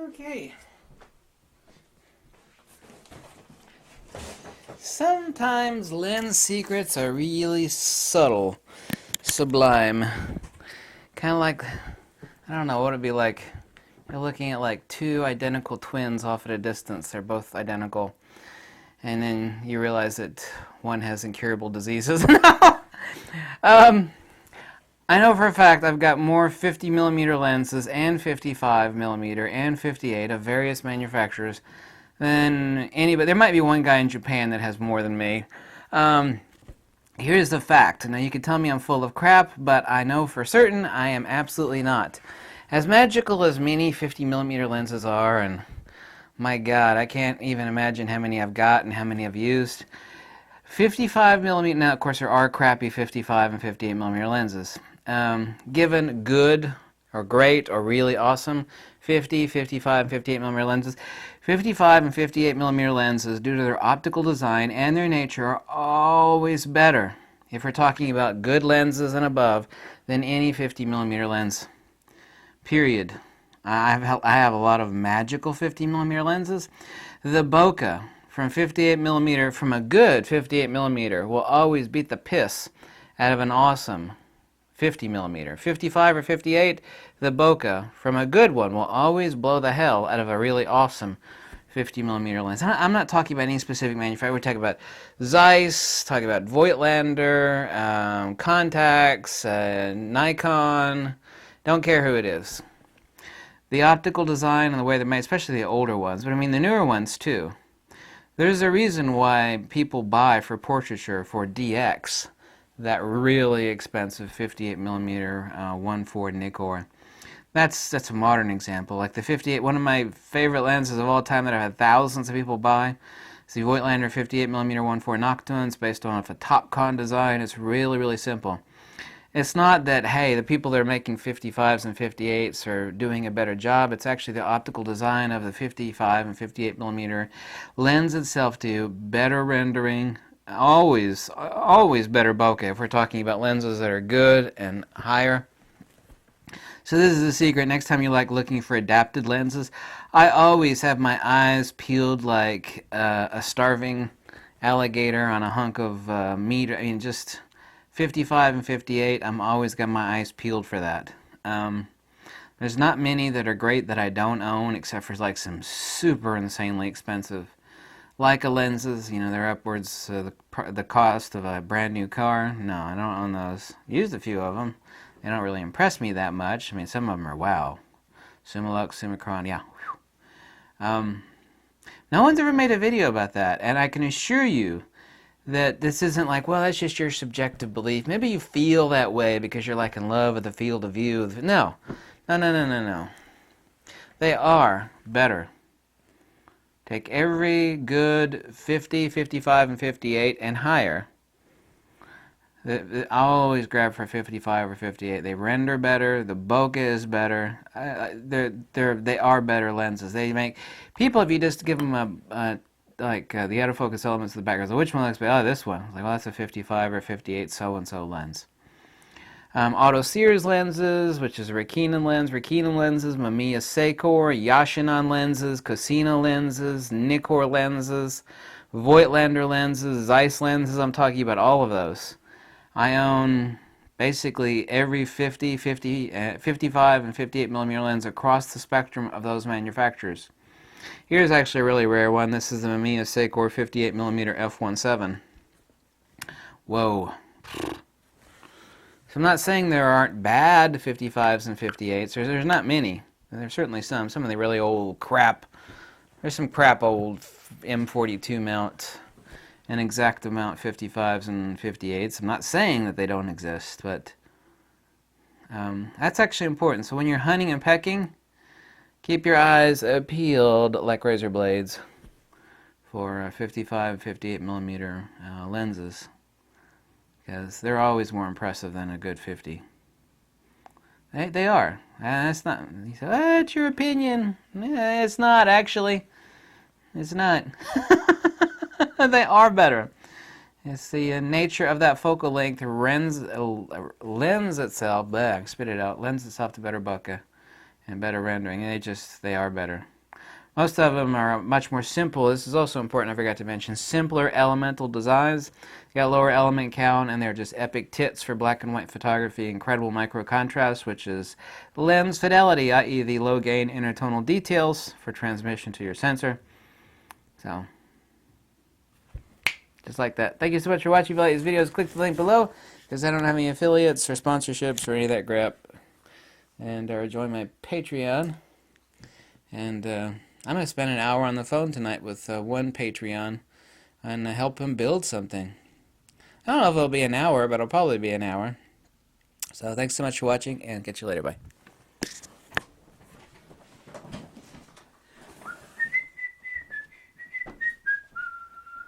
Okay. Sometimes lens secrets are really subtle, sublime. Kind of like, I don't know what it'd be like. You're looking at like two identical twins off at a distance. They're both identical. And then you realize that one has incurable diseases. I know for a fact I've got more 50mm lenses and 55mm and 58 of various manufacturers than anybody. There might be one guy in Japan that has more than me. Here's the fact. Now you can tell me I'm full of crap, but I know for certain I am absolutely not. As magical as many 50mm lenses are, and my God, I can't even imagine how many I've got and how many I've used. 55mm, now of course there are crappy 55 and 58mm lenses. Given good or great or really awesome 50, 55, and 58mm lenses, 55 and 58mm lenses, due to their optical design and their nature, are always better, if we're talking about good lenses and above, than any 50mm lens. Period. I have a lot of magical 50mm lenses. The bokeh from 58mm, from a good 58mm, will always beat the piss out of an awesome 50mm. 55 or 58, the bokeh from a good one will always blow the hell out of a really awesome 50mm lens. I'm not talking about any specific manufacturer. We're talking about Zeiss, talking about Voigtlander, Contax, Nikon. Don't care who it is. The optical design and the way they're made, especially the older ones, but I mean the newer ones too. There's a reason why people buy for portraiture for DX that really expensive 58mm 1.4 Nikkor. That's a modern example. Like the 58, one of my favorite lenses of all time that I've had thousands of people buy is the Voigtlander 58mm 1.4 Nocturne. It's based on a Topcon design. It's really, really simple. It's not that, hey, the people that are making 55s and 58s are doing a better job. It's actually the optical design of the 55 and 58mm lends itself to better rendering, always better bokeh if we're talking about lenses that are good and higher. So this is the secret. Next time you like looking for adapted lenses, I always have my eyes peeled like a starving alligator on a hunk of meat. I mean, just 55 and 58, I'm always got my eyes peeled for that. There's not many that are great that I don't own, except for like some super insanely expensive Leica lenses. You know, they're upwards the cost of a brand new car. No, I don't own those. Used a few of them. They don't really impress me that much. I mean, some of them are wow. Summilux, Summicron, yeah. No one's ever made a video about that, and I can assure you that this isn't like, well, that's just your subjective belief. Maybe you feel that way because you're like in love with the field of view. No. They are better. Take every good 50, 55, and 58 and higher. I'll always grab for 55 or 58. They render better. The bokeh is better. They are better lenses. They make people, if you just give them the autofocus elements of the background. So which one looks better? Oh, this one. Like, well, that's a 55 or 58 so-and-so lens. Auto Sears lenses, which is a Rakinen lens. Rakinen lenses, Mamiya Seikor, Yashinon lenses, Cosina lenses, Nikkor lenses, Voigtlander lenses, Zeiss lenses. I'm talking about all of those. I own basically every 50, 55, and 58mm lens across the spectrum of those manufacturers. Here's actually a really rare one. This is the Mamiya Seikor 58mm f1.7. Whoa. So I'm not saying there aren't bad 55s and 58s. There's not many. There's certainly some. Some of the really old crap. There's some crap old M42 mount and exact mount 55s and 58s. I'm not saying that they don't exist, but that's actually important. So when you're hunting and pecking, keep your eyes peeled like razor blades for 55, 58mm lenses, because they're always more impressive than a good 50. They are. That's not. You say, that's your opinion. It's not, actually. It's not. They are better. It's the nature of that focal length lends itself to better bokeh and better rendering. They are better. Most of them are much more simple. This is also important, I forgot to mention. Simpler elemental designs. You got lower element count, and they're just epic tits for black and white photography. Incredible micro contrast, which is lens fidelity, i.e. the low gain intertonal details for transmission to your sensor. So, just like that. Thank you so much for watching. If you like these videos, click the link below, because I don't have any affiliates or sponsorships or any of that crap. And join my Patreon. And I'm going to spend an hour on the phone tonight with one Patreon and help him build something. I don't know if it'll be an hour, but it'll probably be an hour. So thanks so much for watching, and catch you later. Bye.